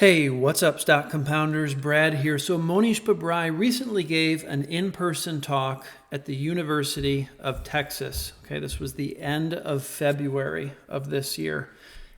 Hey, what's up, stock compounders? Brad here. So Mohnish Pabrai recently gave an in-person talk at the University of Texas. Okay, this was the end of February of this year.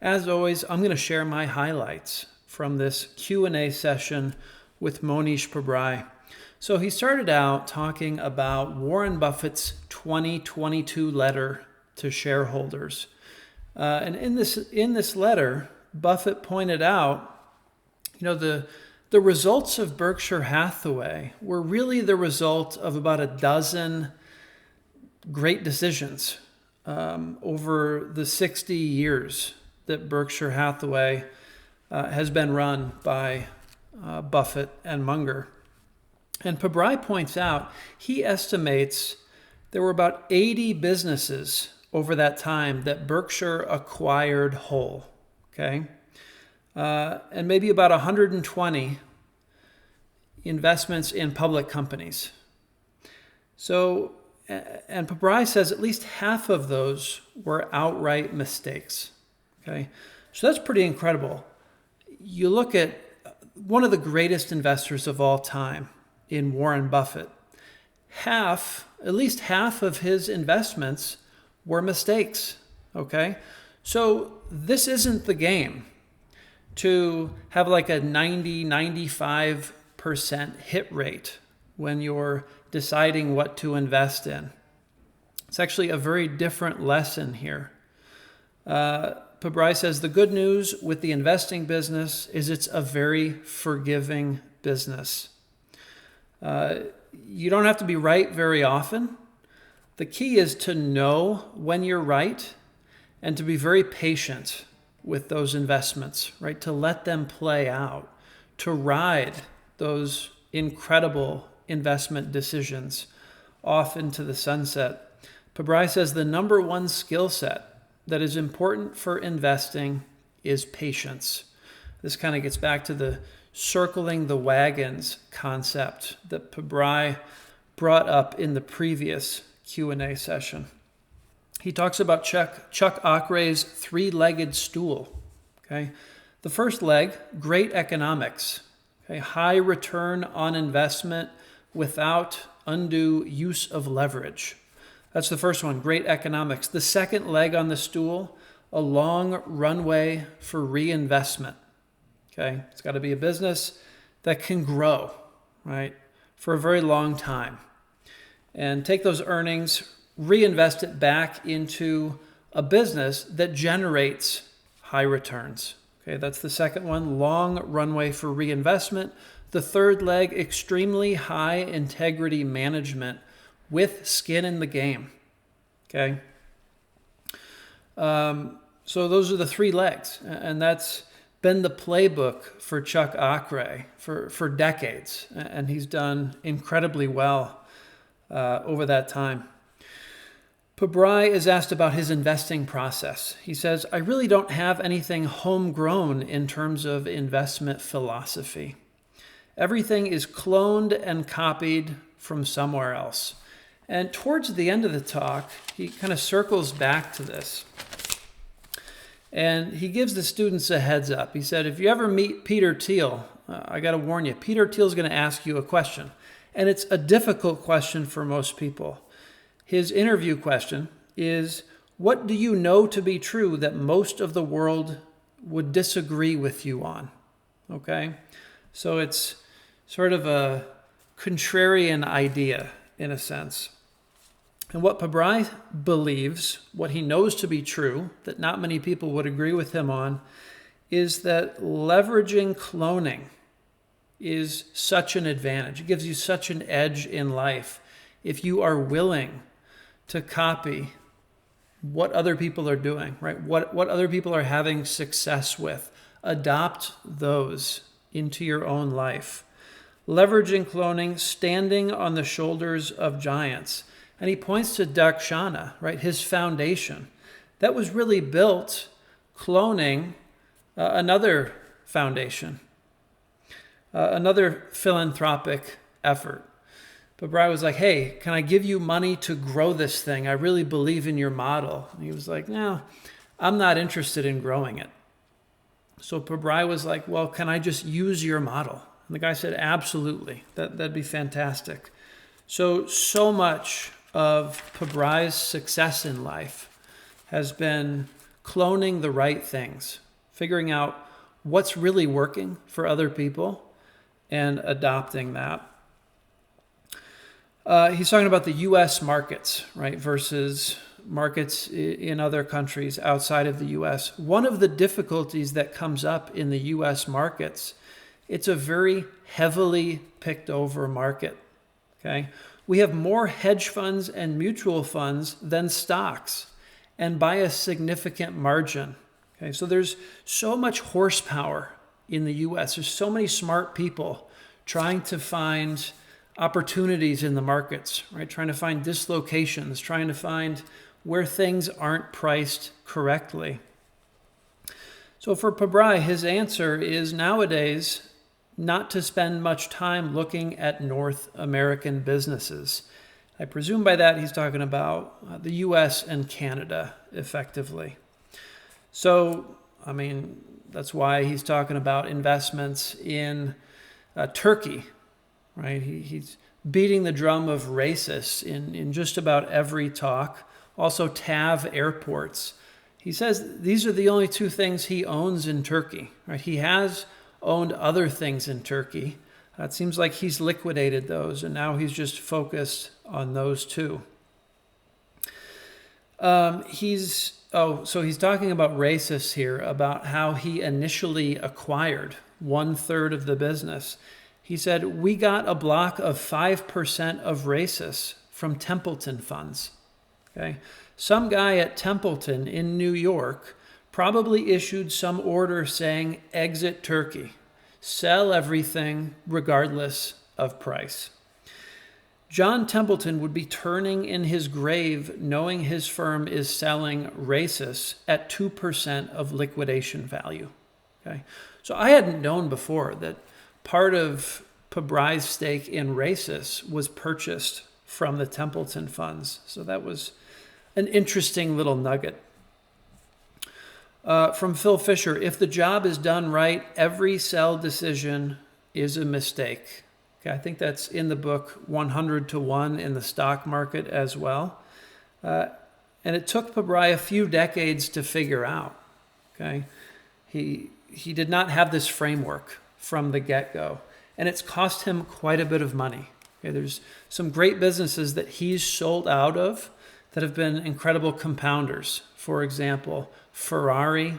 As always, I'm going to share my highlights from this Q&A session with Mohnish Pabrai. So he started out talking about Warren Buffett's 2022 letter to shareholders. And in this letter, Buffett pointed out the results of Berkshire Hathaway were really the result of about a dozen great decisions over the 60 years that Berkshire Hathaway has been run by Buffett and Munger. And Pabrai points out, he estimates there were about 80 businesses over that time that Berkshire acquired whole, okay? And maybe about 120 investments in public companies. So, and Pabrai says at least half of those were outright mistakes. Okay, so that's pretty incredible. You look at one of the greatest investors of all time in Warren Buffett. At least half of his investments were mistakes. Okay, so this isn't the game to have like a 95% hit rate when you're deciding what to invest in. It's actually a very different lesson here. Pabrai says the good news with the investing business is it's a very forgiving business. You don't have to be right very often. The key is to know when you're right and to be very patient with those investments, right? To let them play out, to ride those incredible investment decisions off into the sunset. Pabrai says the number one skill set that is important for investing is patience. This kind of gets back to the circling the wagons concept that Pabrai brought up in the previous Q&A session. He talks about Chuck Ockray's three-legged stool. Okay, the first leg, great economics. Okay, high return on investment without undue use of leverage. That's the first one, great economics. The second leg on the stool, a long runway for reinvestment. Okay, it's got to be a business that can grow, right, for a very long time, and take those earnings, reinvest it back into a business that generates high returns. Okay, that's the second one, long runway for reinvestment. The third leg, extremely high integrity management with skin in the game. Okay, so those are the three legs, and that's been the playbook for Chuck Ockray for decades, and he's done incredibly well over that time. Pabrai is asked about his investing process. He says, I really don't have anything homegrown in terms of investment philosophy. Everything is cloned and copied from somewhere else. And towards the end of the talk, he kind of circles back to this. And he gives the students a heads up. He said, if you ever meet Peter Thiel, I got to warn you, Peter Thiel's going to ask you a question. And it's a difficult question for most people. His interview question is, what do you know to be true that most of the world would disagree with you on? Okay, so it's sort of a contrarian idea in a sense. And what Pabrai believes, what he knows to be true, that not many people would agree with him on, is that leveraging cloning is such an advantage. It gives you such an edge in life if you are willing to copy what other people are doing, right? What other people are having success with. Adopt those into your own life. Leveraging cloning, standing on the shoulders of giants. And he points to Dakshana, right? His foundation. That was really built cloning another foundation, another philanthropic effort. Pabrai was like, hey, can I give you money to grow this thing? I really believe in your model. And he was like, no, I'm not interested in growing it. So Pabrai was like, well, can I just use your model? And the guy said, absolutely. That'd be fantastic. So much of Pabrai's success in life has been cloning the right things, figuring out what's really working for other people and adopting that. He's talking about the U.S. markets, right, versus markets in other countries outside of the U.S. One of the difficulties that comes up in the U.S. markets, it's a very heavily picked over market, okay? We have more hedge funds and mutual funds than stocks, and by a significant margin, okay? So there's so much horsepower in the U.S. There's so many smart people trying to find opportunities in the markets, right? Trying to find dislocations, trying to find where things aren't priced correctly. So for Pabrai, his answer is nowadays not to spend much time looking at North American businesses. I presume by that he's talking about the US and Canada effectively. So, I mean, that's why he's talking about investments in Turkey, right? He's beating the drum of racists in just about every talk. Also TAV airports. He says these are the only two things he owns in Turkey, right? He has owned other things in Turkey. It seems like he's liquidated those, and now he's just focused on those two. So he's talking about racists here, about how he initially acquired 1/3 of the business. He said, we got a block of 5% of racists from Templeton funds. Okay, some guy at Templeton in New York probably issued some order saying, exit Turkey, sell everything regardless of price. John Templeton would be turning in his grave knowing his firm is selling racists at 2% of liquidation value. Okay, so I hadn't known before that part of Pabrai's stake in racists was purchased from the Templeton funds. So that was an interesting little nugget. From Phil Fisher, if the job is done right, every sell decision is a mistake. Okay, I think that's in the book 100 to 1 in the stock market as well. And it took Pabrai a few decades to figure out. Okay, he did not have this framework from the get-go, and it's cost him quite a bit of money. Okay, there's some great businesses that he's sold out of that have been incredible compounders. For example, Ferrari.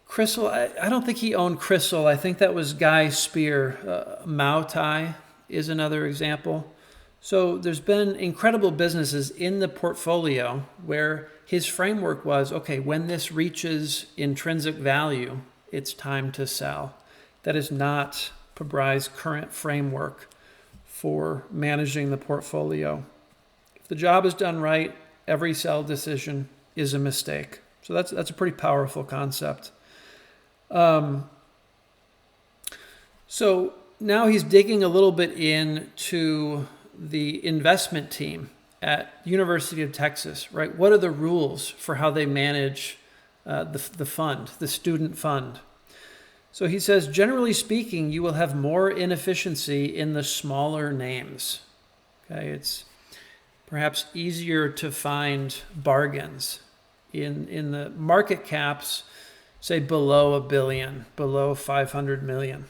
Crystal, I don't think he owned Crystal. I think that was Guy Spear. Mautai is another example. So there's been incredible businesses in the portfolio where his framework was, okay, when this reaches intrinsic value, it's time to sell. That is not Pabrai's current framework for managing the portfolio. If the job is done right, every sell decision is a mistake. So that's a pretty powerful concept. So now he's digging a little bit into the investment team at University of Texas, right? What are the rules for how they manage the fund, the student fund? So he says, generally speaking, you will have more inefficiency in the smaller names. Okay, it's perhaps easier to find bargains in the market caps, say below $1 billion, below 500 million.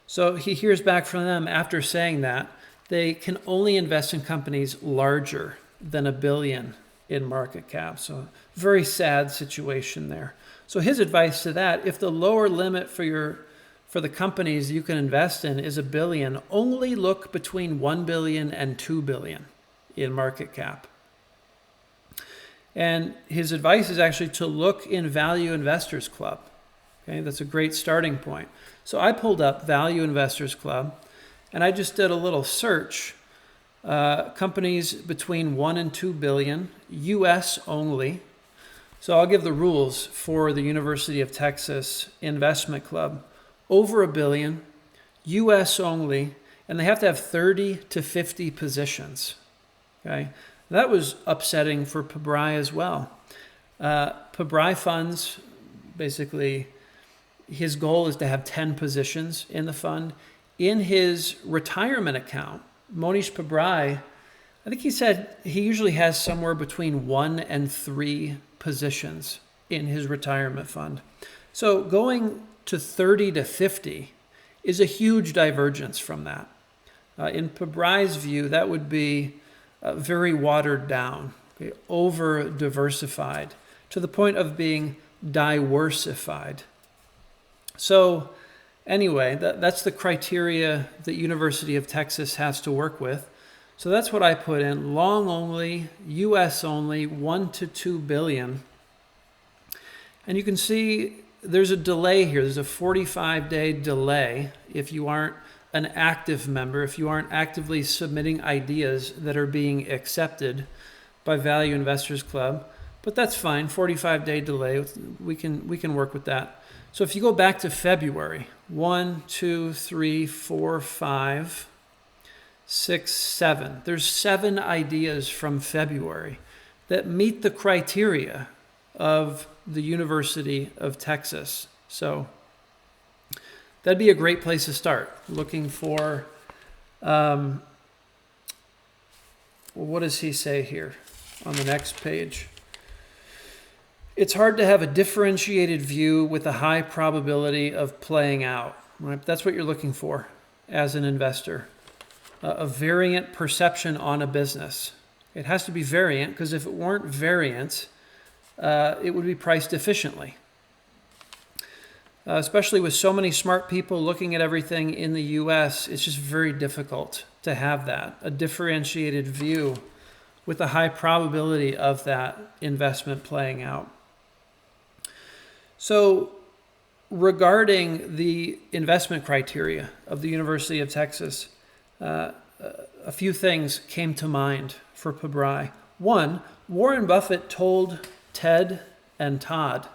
So he hears back from them after saying that they can only invest in companies larger than $1 billion in market cap. So very sad situation there. So his advice to that, if the lower limit for the companies you can invest in is $1 billion, only look between $1 billion and $2 billion in market cap. And his advice is actually to look in Value Investors Club. Okay, that's a great starting point. So I pulled up Value Investors Club, and I just did a little search. Companies between 1 and 2 billion, US only. So I'll give the rules for the University of Texas Investment Club. Over $1 billion, US only, and they have to have 30 to 50 positions. Okay, that was upsetting for Pabrai as well. Pabrai funds, basically, his goal is to have 10 positions in the fund. In his retirement account, Mohnish Pabrai, I think he said he usually has somewhere between 1 and 3 positions in his retirement fund. So going to 30 to 50 is a huge divergence from that. In Pabrai's view, that would be very watered down, okay, over diversified, to the point of being diversified. So anyway, that's the criteria that University of Texas has to work with. So that's what I put in: long only, US only, 1 to 2 billion. And you can see there's a delay here. There's a 45-day delay if you aren't an active member, if you aren't actively submitting ideas that are being accepted by Value Investors Club. But that's fine, 45-day delay. We can work with that. So if you go back to February, 1, 2, 3, 4, 5, 6, 7. There's 7 ideas from February that meet the criteria of the University of Texas. So that'd be a great place to start. Looking for, what does he say here on the next page? It's hard to have a differentiated view with a high probability of playing out. Right? That's what you're looking for as an investor. A variant perception on a business. It has to be variant, because if it weren't variant, it would be priced efficiently. Especially with so many smart people looking at everything in the US, it's just very difficult to have that, a differentiated view with a high probability of that investment playing out. So regarding the investment criteria of the University of Texas, a few things came to mind for Pabrai. One, Warren Buffett told Ted and Todd,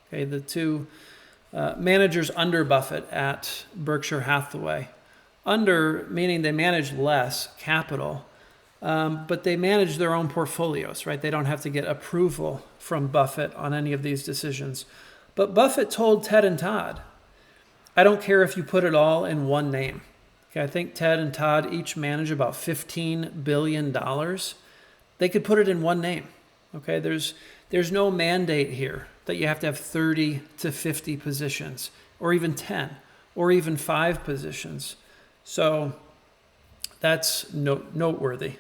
okay, the two managers under Buffett at Berkshire Hathaway, under meaning they manage less capital, but they manage their own portfolios, right? They don't have to get approval from Buffett on any of these decisions. But Buffett told Ted and Todd, I don't care if you put it all in one name. Okay, I think Ted and Todd each manage about $15 billion. They could put it in one name. Okay, there's no mandate here that you have to have 30 to 50 positions, or even 10, or even 5 positions. So that's noteworthy.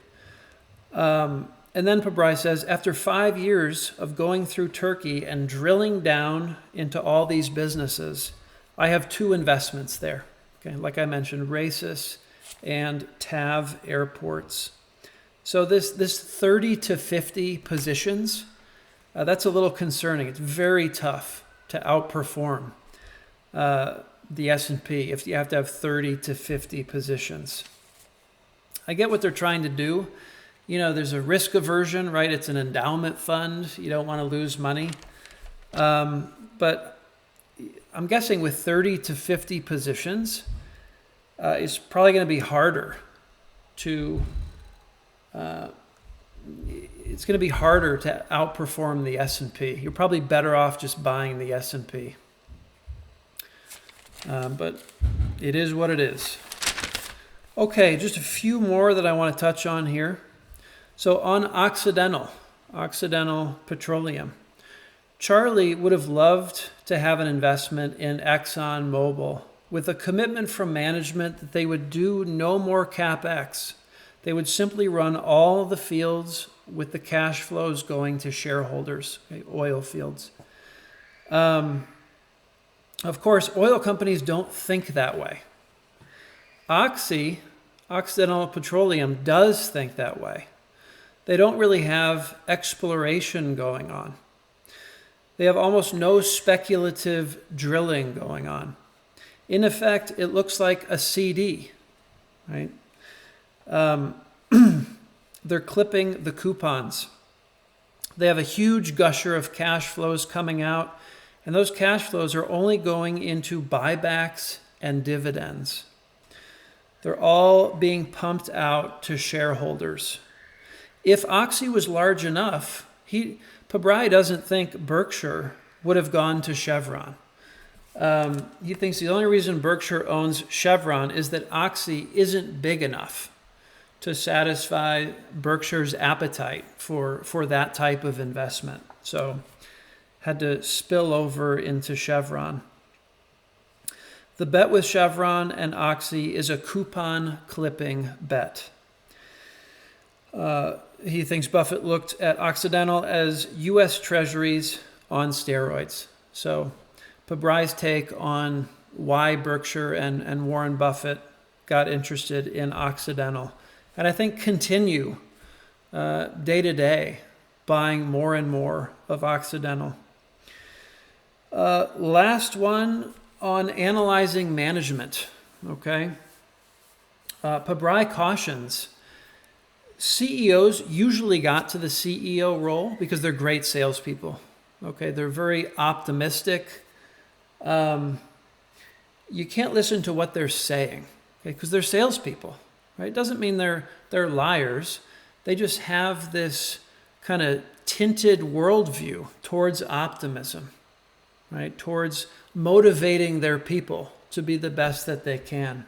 And then Pabrai says, after 5 years of going through Turkey and drilling down into all these businesses, I have 2 investments there. Okay, like I mentioned, Races and TAV Airports. So this 30 to 50 positions, that's a little concerning. It's very tough to outperform the S&P if you have to have 30 to 50 positions. I get what they're trying to do. You know, there's a risk aversion, right? It's an endowment fund. You don't want to lose money. But I'm guessing with 30 to 50 positions, it's probably going to be harder to it's going to be harder to outperform the S&P. You're probably better off just buying the S&P. But it is what it is. Okay, just a few more that I want to touch on here. So on Occidental Petroleum, Charlie would have loved to have an investment in ExxonMobil with a commitment from management that they would do no more CapEx. They would simply run all the fields with the cash flows going to shareholders, okay, oil fields. Of course, oil companies don't think that way. Occidental Petroleum does think that way. They don't really have exploration going on. They have almost no speculative drilling going on. In effect, it looks like a CD, right? They're clipping the coupons. They have a huge gusher of cash flows coming out, and those cash flows are only going into buybacks and dividends. They're all being pumped out to shareholders. If Oxy was large enough, Pabrai doesn't think Berkshire would have gone to Chevron. He thinks the only reason Berkshire owns Chevron is that Oxy isn't big enough to satisfy Berkshire's appetite for that type of investment. So had to spill over into Chevron. The bet with Chevron and Oxy is a coupon clipping bet. He thinks Buffett looked at Occidental as U.S. Treasuries on steroids. So Pabrai's take on why Berkshire and Warren Buffett got interested in Occidental. And I think continue day to day buying more and more of Occidental. Last one on analyzing management. Okay. Pabrai cautions CEOs usually got to the CEO role because they're great salespeople. Okay, they're very optimistic. You can't listen to what they're saying, okay, because they're salespeople, right? It doesn't mean they're liars. They just have this kind of tinted worldview towards optimism, right? Towards motivating their people to be the best that they can.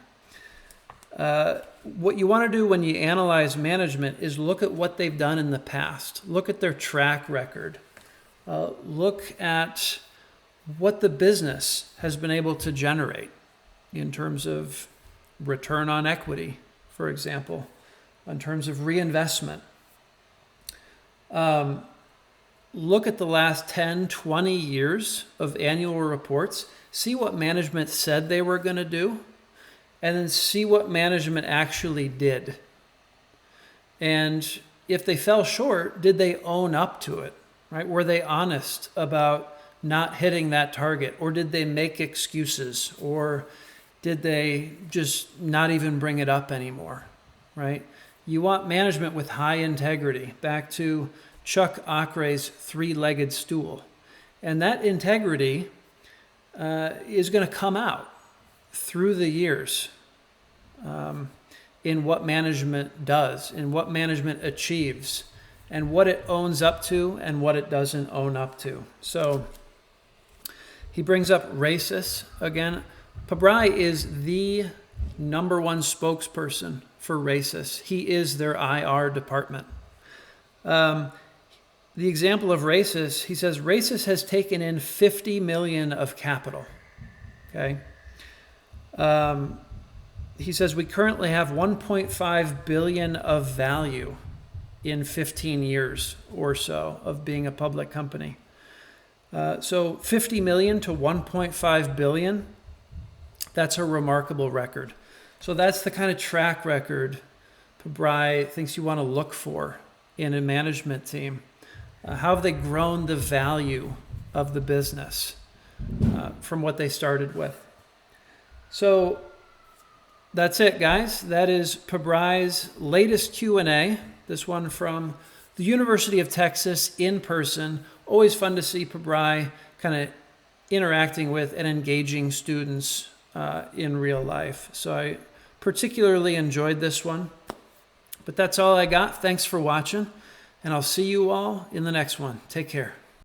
What you want to do when you analyze management is look at what they've done in the past. Look at their track record. Look at what the business has been able to generate in terms of return on equity, for example, in terms of reinvestment. Look at the last 10, 20 years of annual reports. See what management said they were going to do, and then see what management actually did. And if they fell short, did they own up to it, right? Were they honest about not hitting that target, or did they make excuses, or did they just not even bring it up anymore, right? You want management with high integrity, back to Chuck Acre's three-legged stool. And that integrity is going to come out through the years in what management does, in what management achieves, and what it owns up to and what it doesn't own up to. So he brings up racist again. Pabrai is the number one spokesperson for racist. He is their IR department. The example of racist, he says, racist has taken in 50 million of capital. Okay. He says we currently have 1.5 billion of value in 15 years or so of being a public company. So 50 million to 1.5 billion, that's a remarkable record. So that's the kind of track record Pabrai thinks you want to look for in a management team. How have they grown the value of the business from what they started with? So that's it, guys. That is Pabrai's latest Q&A. This one from the University of Texas in person. Always fun to see Pabrai kind of interacting with and engaging students in real life. So I particularly enjoyed this one. But that's all I got. Thanks for watching. And I'll see you all in the next one. Take care.